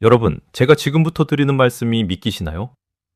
여러분, 제가 지금부터 드리는 말씀이 믿기시나요?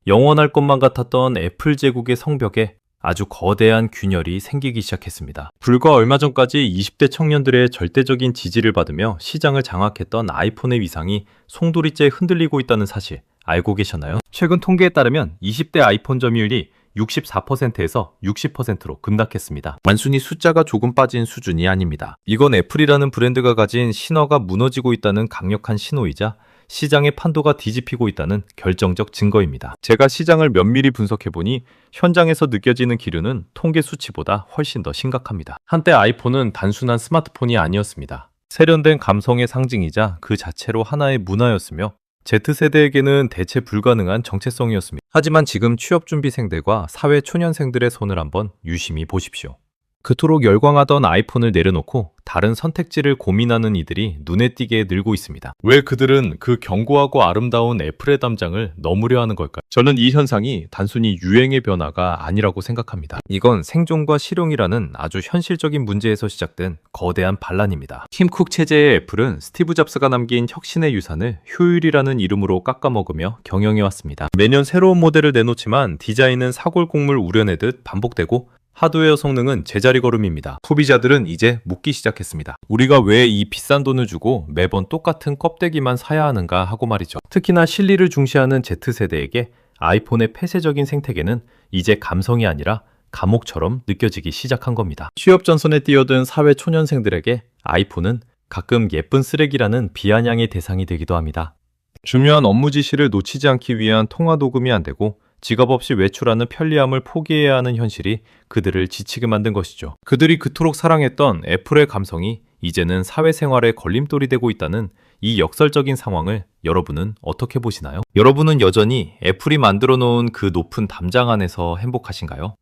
영원할 것만 같았던 애플 제국의 성벽에 아주 거대한 균열이 생기기 시작했습니다. 불과 얼마 전까지 20대 청년들의 절대적인 지지를 받으며 시장을 장악했던 아이폰의 위상이 송두리째 흔들리고 있다는 사실 알고 계셨나요? 최근 통계에 따르면 20대 아이폰 점유율이 64%에서 60%로 급락했습니다. 단순히 숫자가 조금 빠진 수준이 아닙니다. 이건 애플이라는 브랜드가 가진 신화가 무너지고 있다는 강력한 신호이자 시장의 판도가 뒤집히고 있다는 결정적 증거입니다. 제가 시장을 면밀히 분석해보니 현장에서 느껴지는 기류는 통계 수치보다 훨씬 더 심각합니다. 한때 아이폰은 단순한 스마트폰이 아니었습니다. 세련된 감성의 상징이자 그 자체로 하나의 문화였으며 Z세대에게는 대체 불가능한 정체성이었습니다. 하지만 지금 취업준비생들과 사회초년생들의 손을 한번 유심히 보십시오. 그토록 열광하던 아이폰을 내려놓고 다른 선택지를 고민하는 이들이 눈에 띄게 늘고 있습니다. 왜 그들은 그 견고하고 아름다운 애플의 담장을 넘으려 하는 걸까요? 저는 이 현상이 단순히 유행의 변화가 아니라고 생각합니다. 이건 생존과 실용이라는 아주 현실적인 문제에서 시작된 거대한 반란입니다. 팀쿡 체제의 애플은 스티브 잡스가 남긴 혁신의 유산을 효율이라는 이름으로 깎아먹으며 경영해왔습니다. 매년 새로운 모델을 내놓지만 디자인은 사골국물 우려내듯 반복되고 하드웨어 성능은 제자리 걸음입니다. 소비자들은 이제 묻기 시작했습니다. 우리가 왜 이 비싼 돈을 주고 매번 똑같은 껍데기만 사야 하는가 하고 말이죠. 특히나 실리를 중시하는 Z세대에게 아이폰의 폐쇄적인 생태계는 이제 감성이 아니라 감옥처럼 느껴지기 시작한 겁니다. 취업 전선에 뛰어든 사회 초년생들에게 아이폰은 가끔 예쁜 쓰레기라는 비아냥의 대상이 되기도 합니다. 중요한 업무 지시를 놓치지 않기 위한 통화 녹음이 안 되고 지갑 없이 외출하는 편리함을 포기해야 하는 현실이 그들을 지치게 만든 것이죠. 그들이 그토록 사랑했던 애플의 감성이 이제는 사회생활의 걸림돌이 되고 있다는 이 역설적인 상황을 여러분은 어떻게 보시나요? 여러분은 여전히 애플이 만들어 놓은 그 높은 담장 안에서 행복하신가요?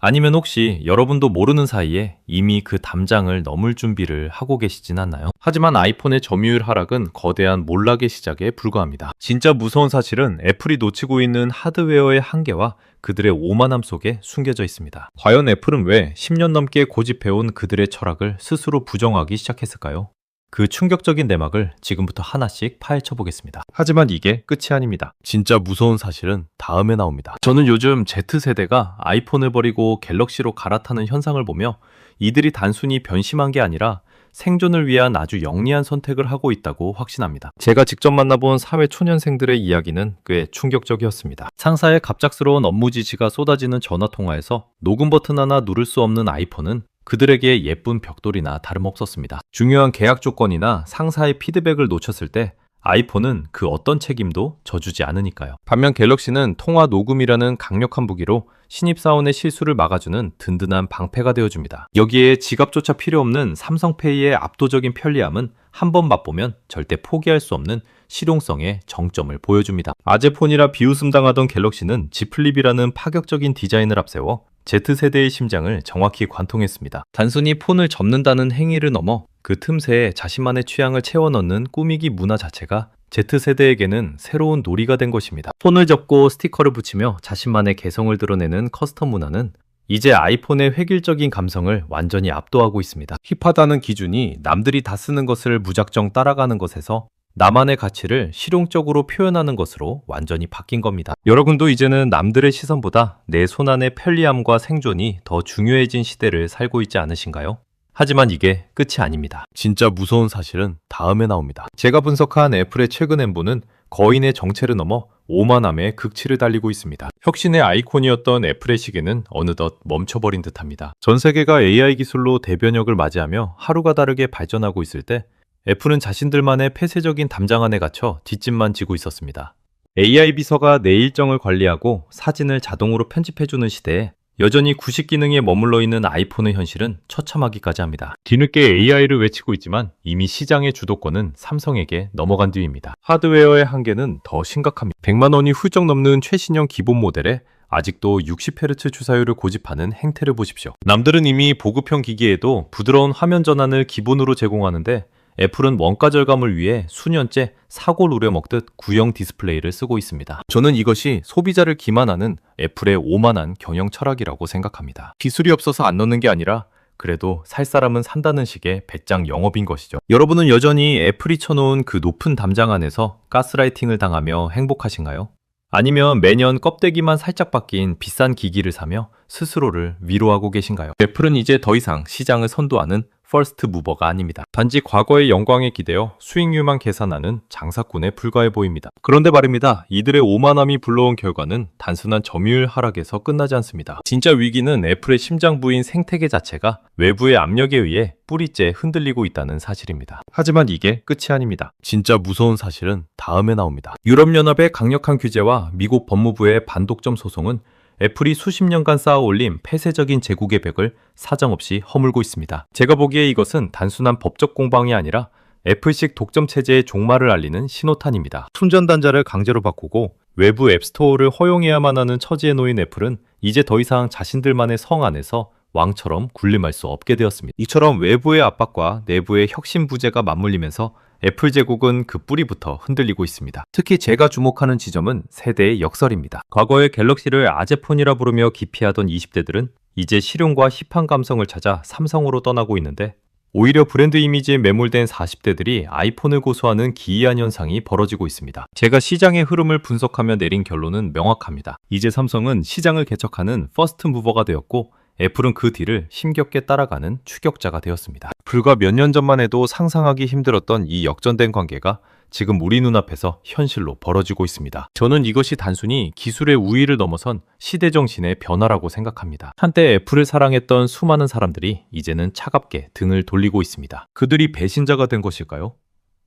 아니면 혹시 여러분도 모르는 사이에 이미 그 담장을 넘을 준비를 하고 계시진 않나요? 하지만 아이폰의 점유율 하락은 거대한 몰락의 시작에 불과합니다. 진짜 무서운 사실은 애플이 놓치고 있는 하드웨어의 한계와 그들의 오만함 속에 숨겨져 있습니다. 과연 애플은 왜 10년 넘게 고집해온 그들의 철학을 스스로 부정하기 시작했을까요? 그 충격적인 내막을 지금부터 하나씩 파헤쳐 보겠습니다. 하지만 이게 끝이 아닙니다. 진짜 무서운 사실은 다음에 나옵니다. 저는 요즘 Z세대가 아이폰을 버리고 갤럭시로 갈아타는 현상을 보며 이들이 단순히 변심한 게 아니라 생존을 위한 아주 영리한 선택을 하고 있다고 확신합니다. 제가 직접 만나본 사회 초년생들의 이야기는 꽤 충격적이었습니다. 상사의 갑작스러운 업무 지시가 쏟아지는 전화통화에서 녹음 버튼 하나 누를 수 없는 아이폰은 그들에게 예쁜 벽돌이나 다름없었습니다. 중요한 계약 조건이나 상사의 피드백을 놓쳤을 때 아이폰은 그 어떤 책임도 져주지 않으니까요. 반면 갤럭시는 통화 녹음이라는 강력한 무기로 신입사원의 실수를 막아주는 든든한 방패가 되어줍니다. 여기에 지갑조차 필요 없는 삼성페이의 압도적인 편리함은 한 번 맛보면 절대 포기할 수 없는 실용성의 정점을 보여줍니다. 아재폰이라 비웃음 당하던 갤럭시는 Z 플립이라는 파격적인 디자인을 앞세워 Z세대의 심장을 정확히 관통했습니다. 단순히 폰을 접는다는 행위를 넘어 그 틈새에 자신만의 취향을 채워 넣는 꾸미기 문화 자체가 Z세대에게는 새로운 놀이가 된 것입니다. 폰을 접고 스티커를 붙이며 자신만의 개성을 드러내는 커스텀 문화는 이제 아이폰의 획일적인 감성을 완전히 압도하고 있습니다. 힙하다는 기준이 남들이 다 쓰는 것을 무작정 따라가는 것에서 나만의 가치를 실용적으로 표현하는 것으로 완전히 바뀐 겁니다. 여러분도 이제는 남들의 시선보다 내 손안의 편리함과 생존이 더 중요해진 시대를 살고 있지 않으신가요? 하지만 이게 끝이 아닙니다. 진짜 무서운 사실은 다음에 나옵니다. 제가 분석한 애플의 최근 행보는 거인의 정체를 넘어 오만함의 극치를 달리고 있습니다. 혁신의 아이콘이었던 애플의 시계는 어느덧 멈춰버린 듯합니다. 전 세계가 AI 기술로 대변혁을 맞이하며 하루가 다르게 발전하고 있을 때 애플은 자신들만의 폐쇄적인 담장 안에 갇혀 뒷짐만 지고 있었습니다. AI 비서가 내 일정을 관리하고 사진을 자동으로 편집해주는 시대에 여전히 구식 기능에 머물러 있는 아이폰의 현실은 처참하기까지 합니다. 뒤늦게 AI를 외치고 있지만 이미 시장의 주도권은 삼성에게 넘어간 뒤입니다. 하드웨어의 한계는 더 심각합니다. 100만 원이 훌쩍 넘는 최신형 기본 모델에 아직도 60Hz 주사율을 고집하는 행태를 보십시오. 남들은 이미 보급형 기기에도 부드러운 화면 전환을 기본으로 제공하는데 애플은 원가 절감을 위해 수년째 사골 우려먹듯 구형 디스플레이를 쓰고 있습니다. 저는 이것이 소비자를 기만하는 애플의 오만한 경영 철학이라고 생각합니다. 기술이 없어서 안 넣는 게 아니라 그래도 살 사람은 산다는 식의 배짱 영업인 것이죠. 여러분은 여전히 애플이 쳐놓은 그 높은 담장 안에서 가스라이팅을 당하며 행복하신가요? 아니면 매년 껍데기만 살짝 바뀐 비싼 기기를 사며 스스로를 위로하고 계신가요? 애플은 이제 더 이상 시장을 선도하는 퍼스트 무버가 아닙니다. 단지 과거의 영광에 기대어 수익률만 계산하는 장사꾼에 불과해 보입니다. 그런데 말입니다. 이들의 오만함이 불러온 결과는 단순한 점유율 하락에서 끝나지 않습니다. 진짜 위기는 애플의 심장부인 생태계 자체가 외부의 압력에 의해 뿌리째 흔들리고 있다는 사실입니다. 하지만 이게 끝이 아닙니다. 진짜 무서운 사실은 다음에 나옵니다. 유럽연합의 강력한 규제와 미국 법무부의 반독점 소송은 애플이 수십 년간 쌓아올린 폐쇄적인 제국의 벽을 사정없이 허물고 있습니다. 제가 보기에 이것은 단순한 법적 공방이 아니라 애플식 독점 체제의 종말을 알리는 신호탄입니다. 충전 단자를 강제로 바꾸고 외부 앱스토어를 허용해야만 하는 처지에 놓인 애플은 이제 더 이상 자신들만의 성 안에서 왕처럼 군림할 수 없게 되었습니다. 이처럼 외부의 압박과 내부의 혁신 부재가 맞물리면서 애플 제국은 그 뿌리부터 흔들리고 있습니다. 특히 제가 주목하는 지점은 세대의 역설입니다. 과거에 갤럭시를 아재폰이라 부르며 기피하던 20대들은 이제 실용과 힙한 감성을 찾아 삼성으로 떠나고 있는데 오히려 브랜드 이미지에 매몰된 40대들이 아이폰을 고수하는 기이한 현상이 벌어지고 있습니다. 제가 시장의 흐름을 분석하며 내린 결론은 명확합니다. 이제 삼성은 시장을 개척하는 퍼스트 무버가 되었고 애플은 그 뒤를 힘겹게 따라가는 추격자가 되었습니다. 불과 몇 년 전만 해도 상상하기 힘들었던 이 역전된 관계가 지금 우리 눈앞에서 현실로 벌어지고 있습니다. 저는 이것이 단순히 기술의 우위를 넘어선 시대정신의 변화라고 생각합니다. 한때 애플을 사랑했던 수많은 사람들이 이제는 차갑게 등을 돌리고 있습니다. 그들이 배신자가 된 것일까요?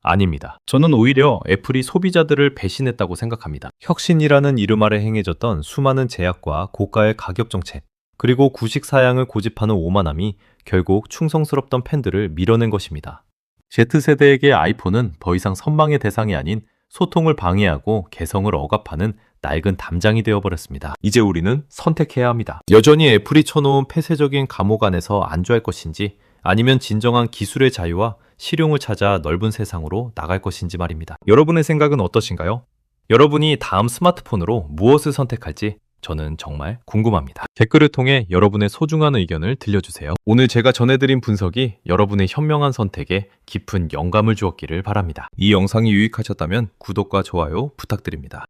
아닙니다. 저는 오히려 애플이 소비자들을 배신했다고 생각합니다. 혁신이라는 이름 아래 행해졌던 수많은 제약과 고가의 가격 정책, 그리고 구식 사양을 고집하는 오만함이 결국 충성스럽던 팬들을 밀어낸 것입니다. Z세대에게 아이폰은 더 이상 선망의 대상이 아닌 소통을 방해하고 개성을 억압하는 낡은 담장이 되어버렸습니다. 이제 우리는 선택해야 합니다. 여전히 애플이 쳐놓은 폐쇄적인 감옥 안에서 안주할 것인지 아니면 진정한 기술의 자유와 실용을 찾아 넓은 세상으로 나갈 것인지 말입니다. 여러분의 생각은 어떠신가요? 여러분이 다음 스마트폰으로 무엇을 선택할지 저는 정말 궁금합니다. 댓글을 통해 여러분의 소중한 의견을 들려주세요. 오늘 제가 전해드린 분석이 여러분의 현명한 선택에 깊은 영감을 주었기를 바랍니다. 이 영상이 유익하셨다면 구독과 좋아요 부탁드립니다.